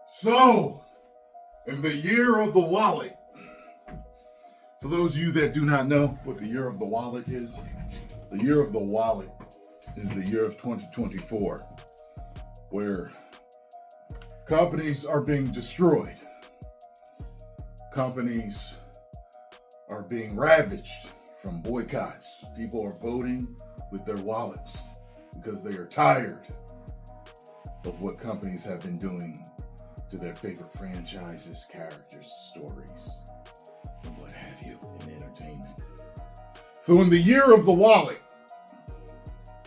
So, in the year of the wallet, for those of you that do not know what the year of the wallet is, the year of the wallet is the year of 2024, where companies are being destroyed. Companies are being ravaged from boycotts. People are voting with their wallets because they are tired of what companies have been doing to their favorite franchises, characters, stories, and what have you in entertainment. So in the year of the wallet,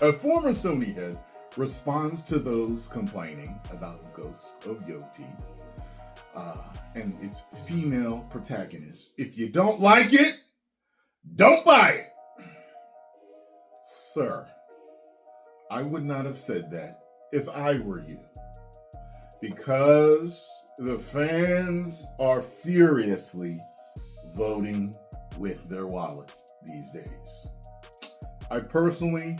a former Sony head responds to those complaining about Ghost of Yotei and its female protagonist. If you don't like it, don't buy it. Sir, I would not have said that if I were you. Because the fans are furiously voting with their wallets these days. I personally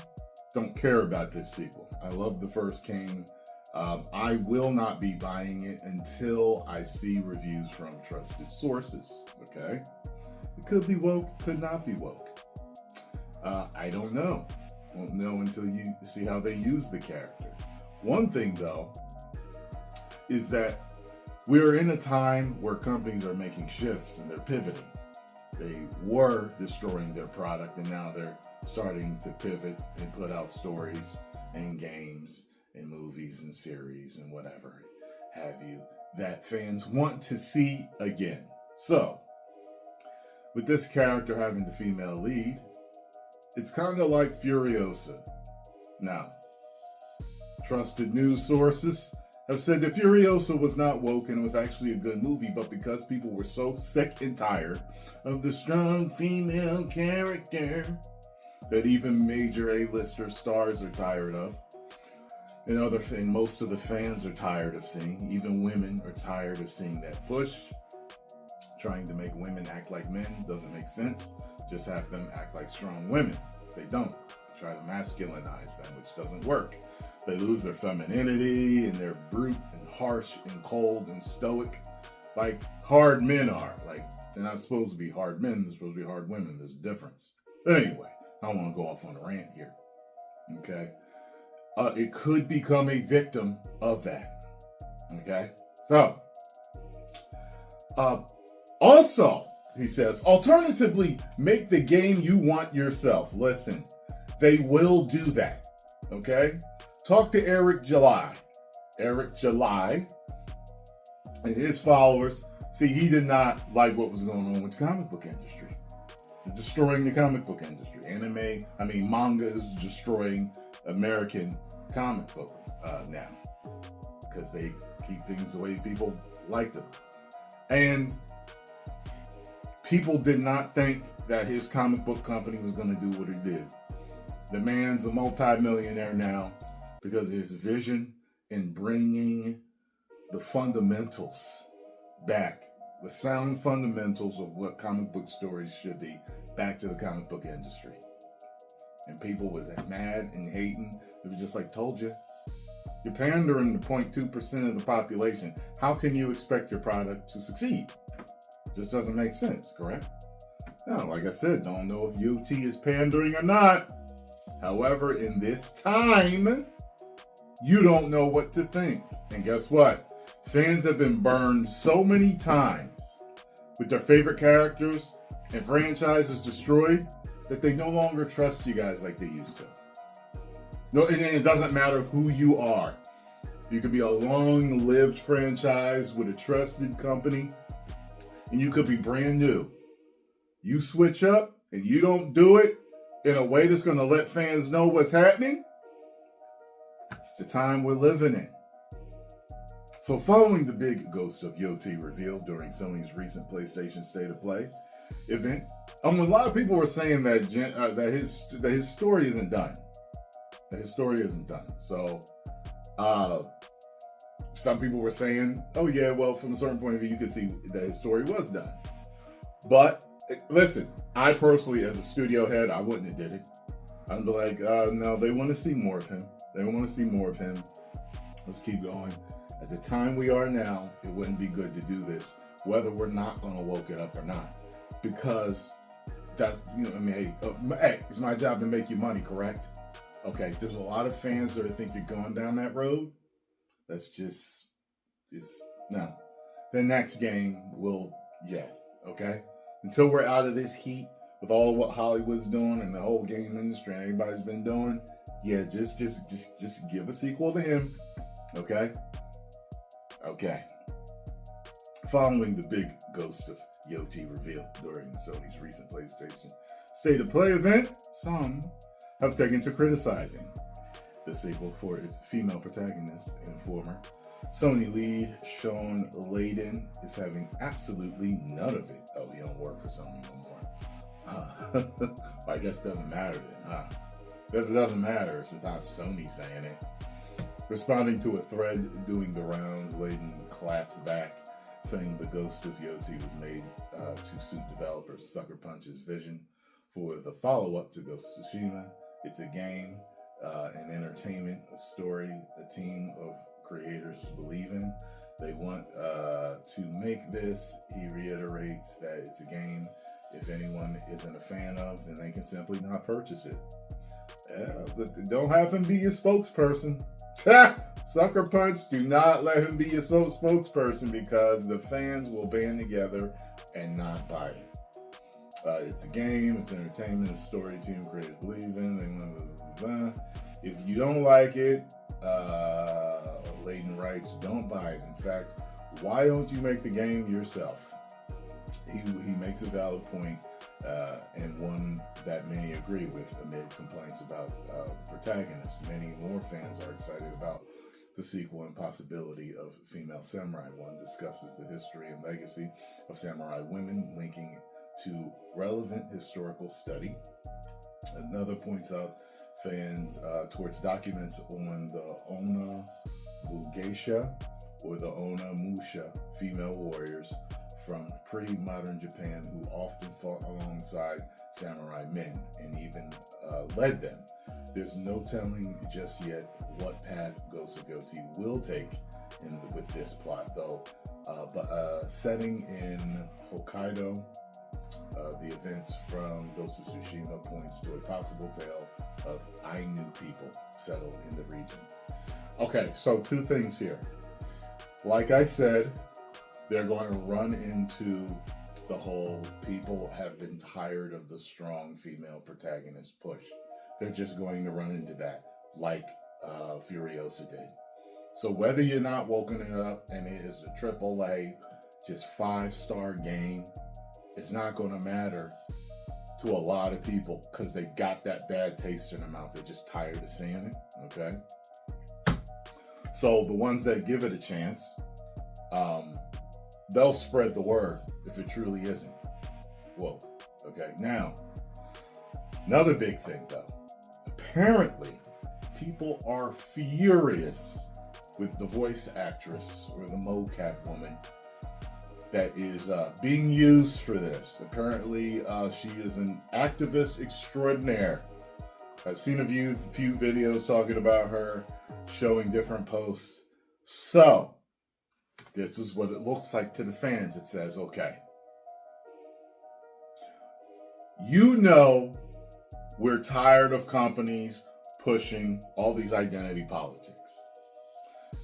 don't care about this sequel. I love the first game. I will not be buying it until I see reviews from trusted sources, okay? It could be woke, could not be woke. I don't know. Won't know until you see how they use the character. One thing, though, is that we're in a time where companies are making shifts and they're pivoting. They were destroying their product and now they're starting to pivot and put out stories and games and movies and series and whatever have you that fans want to see again. So, with this character having the female lead, it's kind of like Furiosa. Now, trusted news sources have said that Furiosa was not woke and it was actually a good movie, but because people were so sick and tired of the strong female character that even major A-lister stars are tired of, and most of the fans are tired of seeing, even women are tired of seeing that push. Trying to make women act like men doesn't make sense. Just have them act like strong women. They don't. Try to masculinize them, which doesn't work. They lose their femininity and they're brute and harsh and cold and stoic like hard men are. Like, they're not supposed to be hard men, they're supposed to be hard women. There's a difference. But anyway, I don't want to go off on a rant here. Okay? It could become a victim of that. Okay? So, also, he says, alternatively, make the game you want yourself. Listen, they will do that. Okay? Talk to Eric July. Eric July and his followers. See, he did not like what was going on with the comic book industry. They're destroying the comic book industry. Manga is destroying American comic books now. Because they keep things the way people like them. And people did not think that his comic book company was going to do what it did. The man's a multi-millionaire now because of his vision in bringing the fundamentals back, the sound fundamentals of what comic book stories should be, back to the comic book industry. And people was mad and hating. They were just like, told you. You're pandering to 0.2% of the population. How can you expect your product to succeed? Just doesn't make sense, correct? Now, like I said, don't know if Yotei is pandering or not. However, in this time, you don't know what to think. And guess what? Fans have been burned so many times with their favorite characters and franchises destroyed that they no longer trust you guys like they used to. No, and it doesn't matter who you are. You could be a long-lived franchise with a trusted company, and you could be brand new. You switch up and you don't do it in a way that's going to let fans know what's happening. It's the time we're living in. So following the big Ghost of Yotei reveal during Sony's recent PlayStation State of Play event, a lot of people were saying that his story isn't done. That his story isn't done. So some people were saying, oh yeah, well, from a certain point of view, you could see that his story was done. But listen, I personally, as a studio head, I wouldn't have did it. I'd be like, no, they want to see more of him. They want to see more of him. Let's keep going. At the time we are now, it wouldn't be good to do this, whether we're not going to woke it up or not. Because that's, hey, it's my job to make you money, correct? Okay, there's a lot of fans that think you're going down that road. That's just no. The next game will, okay? Until we're out of this heat with all of what Hollywood's doing and the whole game industry and everybody's been doing, just give a sequel to him, okay? Okay. Following the big ghost of Yotei reveal during Sony's recent PlayStation State of Play event, some have taken to criticizing the sequel for its female protagonist. Informer Sony lead Sean Layden is having absolutely none of it. Oh, he don't work for Sony no more. I guess it doesn't matter then, huh? Guess it doesn't matter if it's not Sony saying it. Responding to a thread doing the rounds, Layden claps back, saying the Ghost of Yotei was made to suit developers Sucker Punch's vision for the follow-up to Ghost of Tsushima. It's a game, an entertainment, a story, a team of creators believe in. They want to make this. He reiterates that it's a game. If anyone isn't a fan of, then they can simply not purchase it. But don't have him be your spokesperson. Sucker Punch, do not let him be your spokesperson because the fans will band together and not buy it. It's a game, it's entertainment, it's a story team creators believe in. If you don't like it, Layden writes, don't buy it. In fact, why don't you make the game yourself? He makes a valid point, and one that many agree with amid complaints about the protagonist. Many more fans are excited about the sequel and possibility of Female Samurai. One discusses the history and legacy of samurai women, linking to relevant historical study. Another points out fans towards documents on the Ona Mugeisha or the Ona Musha female warriors from pre-modern Japan who often fought alongside samurai men and even led them. There's no telling just yet what path Ghost of Yotei will take with this plot, though. But setting in Hokkaido, the events from Ghost of Tsushima points to a possible tale of Ainu people settled in the region. Okay, so two things here. Like I said, they're going to run into the whole people have been tired of the strong female protagonist push. They're just going to run into that like Furiosa did. So whether you're not woken it up and it is a AAA, just 5-star game, it's not going to matter to a lot of people because they got that bad taste in their mouth. They're just tired of seeing it, okay? So the ones that give it a chance, they'll spread the word if it truly isn't woke, okay? Now, another big thing though, apparently people are furious with the voice actress or the mocap woman that is being used for this. Apparently, she is an activist extraordinaire. I've seen a few videos talking about her, showing different posts. So, this is what it looks like to the fans. It says, okay, you know we're tired of companies pushing all these identity politics.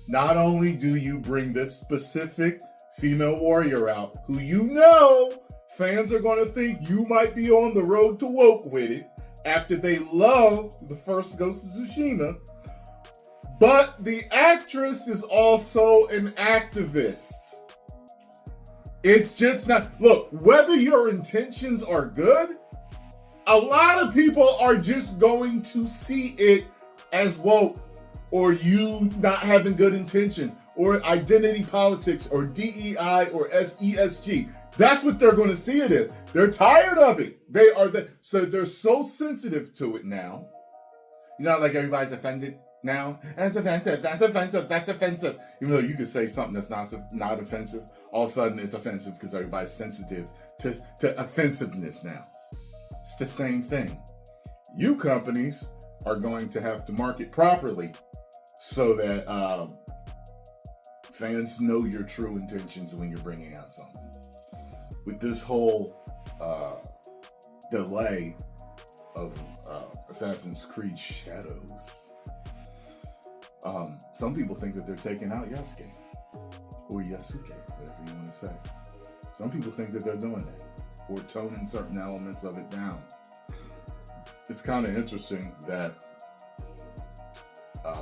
Not only do you bring this specific female warrior out, who you know fans are going to think you might be on the road to woke with it after they loved the first Ghost of Tsushima, but the actress is also an activist. It's just not, look, whether your intentions are good, a lot of people are just going to see it as woke, or you not having good intentions, or identity politics, or DEI, or ESG. That's what they're going to see it as. They're tired of it. So they're so sensitive to it now. You know, like everybody's offended now. That's offensive. That's offensive. That's offensive. Even though you could say something that's not offensive, all of a sudden it's offensive because everybody's sensitive to offensiveness now. It's the same thing. You companies are going to have to market properly so that Fans know your true intentions when you're bringing out something. With this whole delay of Assassin's Creed Shadows, some people think that they're taking out Yasuke or Yasuke, whatever you want to say. Some people think that they're doing that or toning certain elements of it down. It's kind of interesting that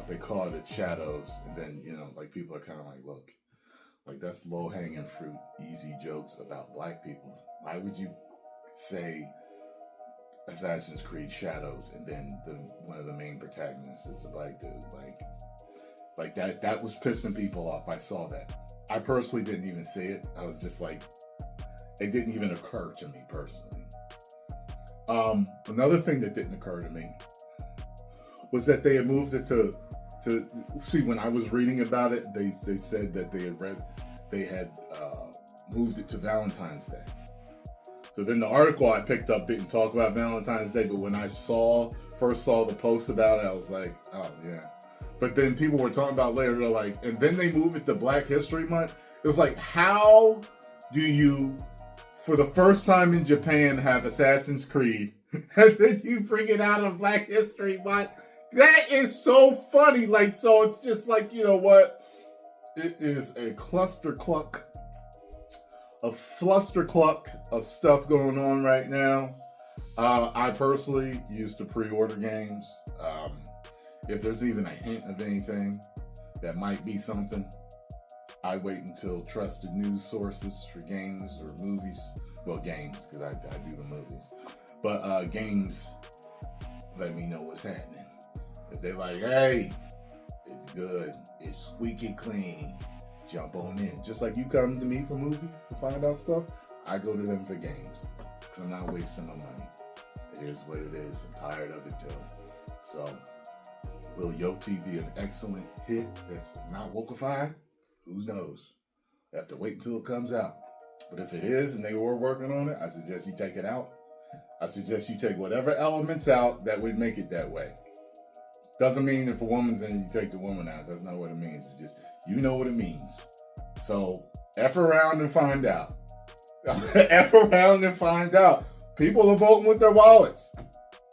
they called it Shadows, and then, you know, like, people are kind of like, look, like, that's low-hanging fruit, easy jokes about black people. Why would you say Assassin's Creed Shadows and then one of the main protagonists is the black dude? Like that was pissing people off. I saw that. I personally didn't even see it. I was just like, it didn't even occur to me personally. Another thing that didn't occur to me was that they had moved it to see, when I was reading about it, they said that they had moved it to Valentine's Day. So then the article I picked up didn't talk about Valentine's Day, but when I first saw the post about it, I was like, oh yeah. But then people were talking about later, they're like, and then they move it to Black History Month. It was like, how do you, for the first time in Japan, have Assassin's Creed, and then you bring it out of Black History Month? That is so funny. Like, so it's just like, you know what? It is a flustercluck of stuff going on right now. I personally used to pre-order games. If there's even a hint of anything that might be something, I wait until trusted news sources for games or movies. Well, games, because I do the movies. But games let me know what's happening. If they're like, hey, it's good, it's squeaky clean, jump on in. Just like you come to me for movies to find out stuff, I go to them for games. Because I'm not wasting my money. It is what it is. I'm tired of it too. So, will Yotei be an excellent hit that's not wokeified? Who knows? I have to wait until it comes out. But if it is and they were working on it, I suggest you take it out. I suggest you take whatever elements out that would make it that way. Doesn't mean if a woman's in it, you take the woman out. That's not what it means. It's just, you know what it means. So, F around and find out. F around and find out. People are voting with their wallets.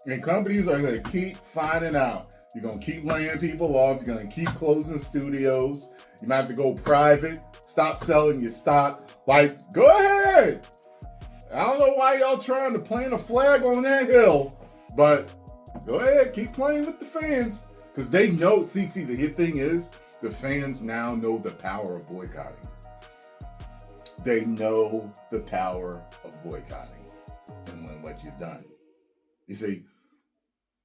And companies are going to keep finding out. You're going to keep laying people off. You're going to keep closing studios. You might have to go private. Stop selling your stock. Like, go ahead. I don't know why y'all trying to plant a flag on that hill, but go ahead, keep playing with the fans. Because they know, see, the hit thing is, the fans now know the power of boycotting. They know the power of boycotting and what you've done. You see,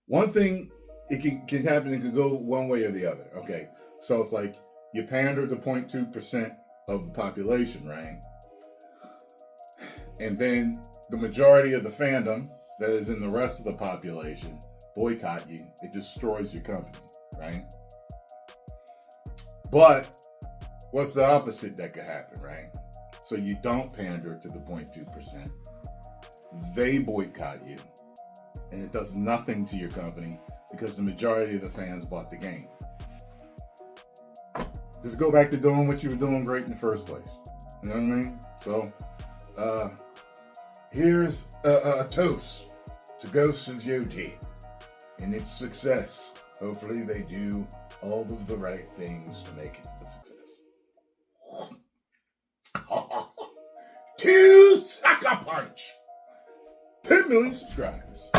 one thing, it can happen, it could go one way or the other. Okay, so it's like, you pander to 0.2% of the population, right? And then the majority of the fandom that is in the rest of the population boycott you. It destroys your company, right? But what's the opposite that could happen, right? So you don't pander to the 0.2%. They boycott you. And it does nothing to your company because the majority of the fans bought the game. Just go back to doing what you were doing great in the first place. You know what I mean? So, here's a toast to Ghosts of Yotei and its success. Hopefully they do all of the right things to make it a success. 2 sucker punch! 10 million subscribers.